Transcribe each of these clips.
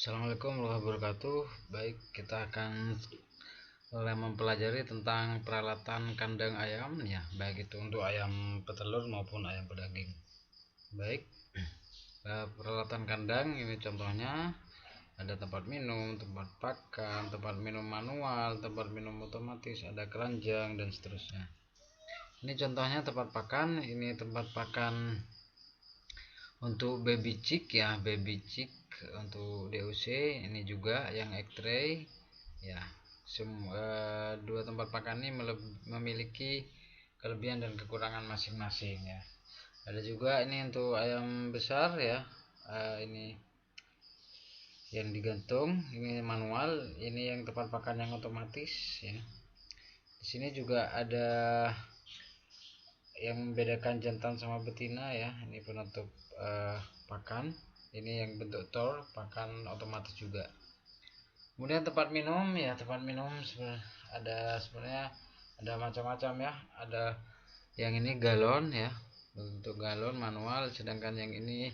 Assalamualaikum warahmatullahi wabarakatuh. Baik, kita akan mulai mempelajari tentang peralatan kandang ayam ya, baik itu untuk ayam petelur maupun ayam pedaging. Baik, peralatan kandang ini contohnya ada tempat minum, tempat pakan, tempat minum manual, tempat minum otomatis, ada keranjang dan seterusnya. Ini contohnya tempat pakan, ini tempat pakan untuk baby chick ya, baby chick untuk DOC. Ini juga yang egg tray ya. Dua tempat pakan ini memiliki kelebihan dan kekurangan masing-masing ya. Ada juga ini untuk ayam besar ya, ini yang digantung, ini manual, ini yang tempat pakan yang otomatis ya. Di sini juga ada yang membedakan jantan sama betina ya, ini penutup pakan, ini yang bentuk tor, pakan otomatis juga. Kemudian tempat minum ya, tempat minum sebenarnya ada macam-macam ya, ada yang ini galon ya, bentuk galon manual, sedangkan yang ini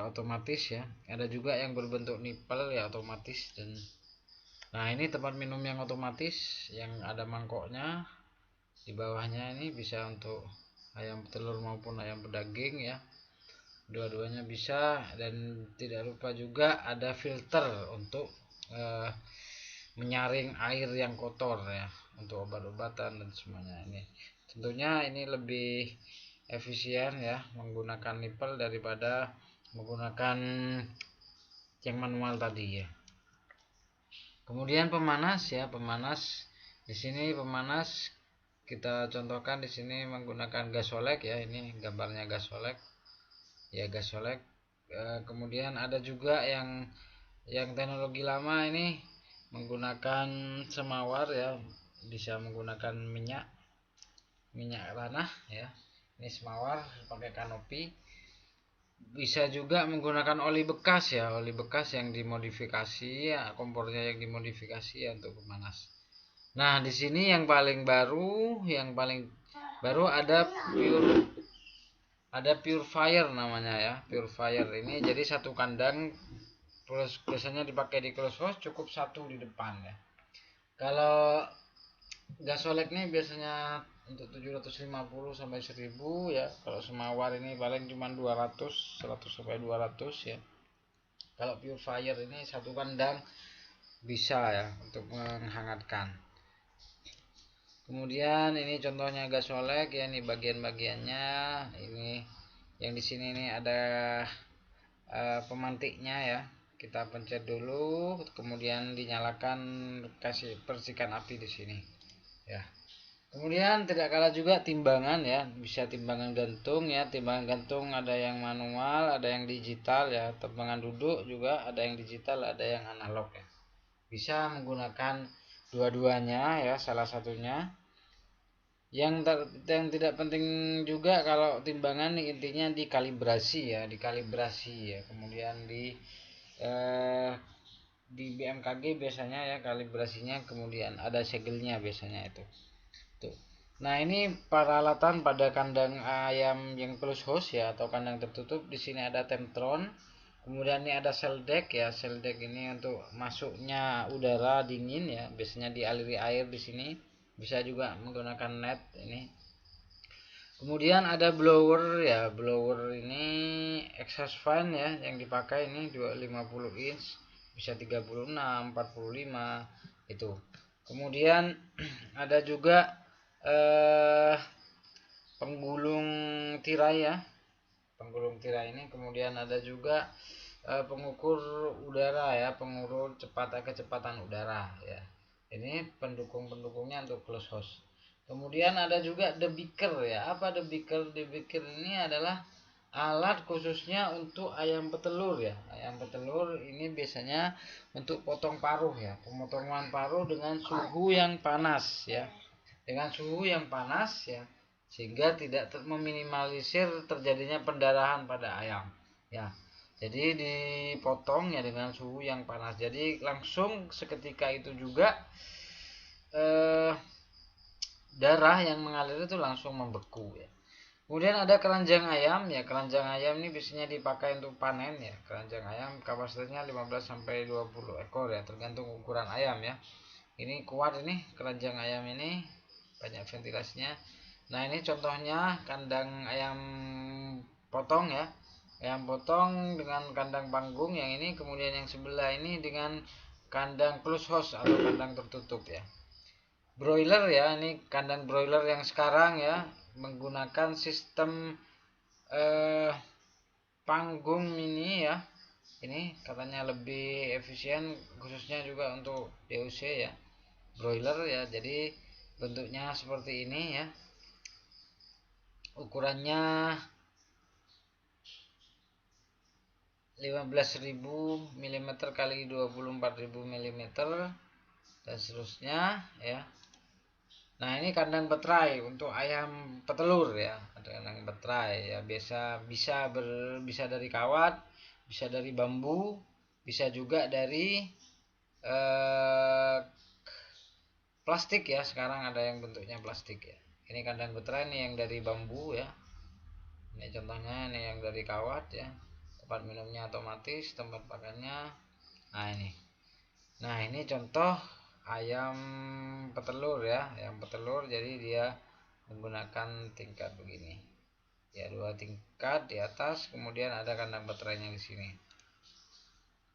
otomatis ya. Ada juga yang berbentuk nipple ya, otomatis. Dan nah, ini tempat minum yang otomatis yang ada mangkoknya di bawahnya, ini bisa untuk ayam telur maupun ayam pedaging ya, dua-duanya bisa. Dan tidak lupa juga ada filter untuk menyaring air yang kotor ya, untuk obat-obatan dan semuanya. Ini tentunya ini lebih efisien ya menggunakan nipple daripada menggunakan yang manual tadi ya. Kemudian pemanas ya, pemanas di sini pemanas kita contohkan di sini menggunakan gas olek ya, ini gambarnya gas olek ya, gas olek. Kemudian ada juga yang teknologi lama ini menggunakan semawar ya, bisa menggunakan minyak tanah ya, ini semawar pakai kanopi. Bisa juga menggunakan oli bekas ya, oli bekas yang dimodifikasi ya, kompornya yang dimodifikasi ya untuk pemanas. Nah, di sini yang paling baru ada purifier namanya ya. Purifier ini jadi satu kandang, biasanya dipakai di close house, cukup satu di depan ya. Kalau gas olek ini biasanya untuk 750 sampai 1000 ya. Kalau semawar ini paling cuma 100 sampai 200 ya. Kalau purifier ini satu kandang bisa ya untuk menghangatkan. Kemudian ini contohnya gas olek ya, ini bagian-bagiannya. Ini yang di sini ini ada pemantiknya ya. Kita pencet dulu, kemudian dinyalakan, kasih percikan api di sini ya. Kemudian tidak kalah juga timbangan ya, bisa timbangan gantung ya. Timbangan gantung ada yang manual, ada yang digital ya. Timbangan duduk juga ada yang digital, ada yang analog ya. Bisa menggunakan dua-duanya ya, salah satunya. Yang tidak penting juga kalau timbangan, intinya dikalibrasi ya, kemudian di BMKG biasanya ya kalibrasinya, kemudian ada segelnya biasanya itu tuh. Nah, ini peralatan pada kandang ayam yang close house ya, atau kandang tertutup. Di sini ada temptron, kemudian ini ada cell deck ya. Cell deck ini untuk masuknya udara dingin ya, biasanya dialiri air di sini. Bisa juga menggunakan net ini. Kemudian ada blower ya, blower ini exhaust fan ya, yang dipakai ini 250 inch, bisa 36, 45 itu. Kemudian ada juga penggulung tirai ya, penggulung tirai ini. Kemudian ada juga pengukur udara ya, pengukur kecepatan udara ya. Ini pendukungnya untuk close house. Kemudian ada juga debeaker ya. Apa debeaker? Debeaker ini adalah alat khususnya untuk ayam petelur ya. Ayam petelur ini biasanya untuk potong paruh ya, pemotongan paruh dengan suhu yang panas ya. Dengan suhu yang panas ya, sehingga tidak meminimalisir terjadinya pendarahan pada ayam ya. Jadi dipotong ya dengan suhu yang panas. Jadi langsung seketika itu juga darah yang mengalir itu langsung membeku ya. Kemudian ada keranjang ayam ya. Keranjang ayam ini biasanya dipakai untuk panen ya. Keranjang ayam kapasitasnya 15 sampai 20 ekor ya, tergantung ukuran ayam ya. Ini kuat ini keranjang ayam ini, banyak ventilasinya. Nah, ini contohnya kandang ayam potong ya. Ayam potong dengan kandang panggung yang ini, kemudian yang sebelah ini dengan kandang close house atau kandang tertutup ya. Broiler ya, ini kandang broiler yang sekarang ya, menggunakan sistem panggung ini ya. Ini katanya lebih efisien, khususnya juga untuk DOC ya, broiler ya. Jadi bentuknya seperti ini ya, ukurannya 15.000 mm kali 24.000 mm dan seterusnya ya. Nah, ini kandang betray untuk ayam petelur ya. Ada kandang betray ya, bisa dari kawat, bisa dari bambu, bisa juga dari plastik ya. Sekarang ada yang bentuknya plastik ya. Ini kandang betray ini yang dari bambu ya. Ini contohnya, ini yang dari kawat ya. Tempat minumnya otomatis, tempat pakannya. Nah, ini contoh ayam petelur ya, ayam petelur. Jadi dia menggunakan tingkat begini ya, 2 tingkat di atas, kemudian ada kandang baterainya di sini.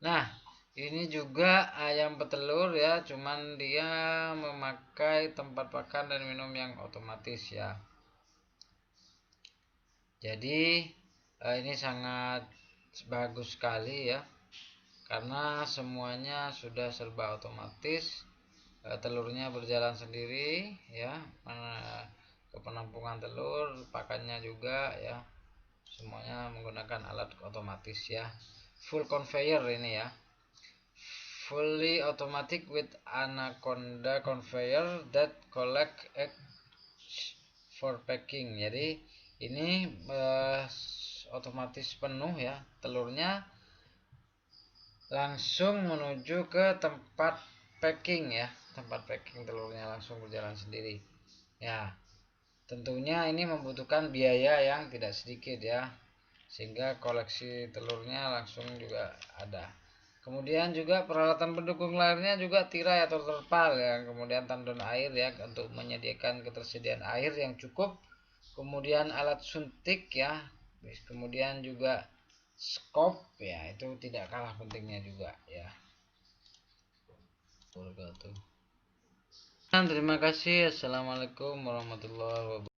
Nah, ini juga ayam petelur ya, cuman dia memakai tempat pakan dan minum yang otomatis ya. Jadi ini sangat bagus sekali ya, karena semuanya sudah serba otomatis. Telurnya berjalan sendiri ya, ke penampungan telur, pakannya juga ya, semuanya menggunakan alat otomatis ya. Full conveyor ini ya, fully automatic with anaconda conveyor that collect egg for packing. Jadi ini otomatis penuh ya, telurnya langsung menuju ke tempat packing ya, tempat packing telurnya langsung berjalan sendiri ya. Tentunya ini membutuhkan biaya yang tidak sedikit ya, sehingga koleksi telurnya langsung juga ada. Kemudian juga peralatan pendukung lainnya juga tirai atau terpal ya, kemudian tandon air ya untuk menyediakan ketersediaan air yang cukup, kemudian alat suntik ya, kemudian juga skop ya, itu tidak kalah pentingnya juga ya. Terima kasih. Assalamualaikum warahmatullahi wabarakatuh.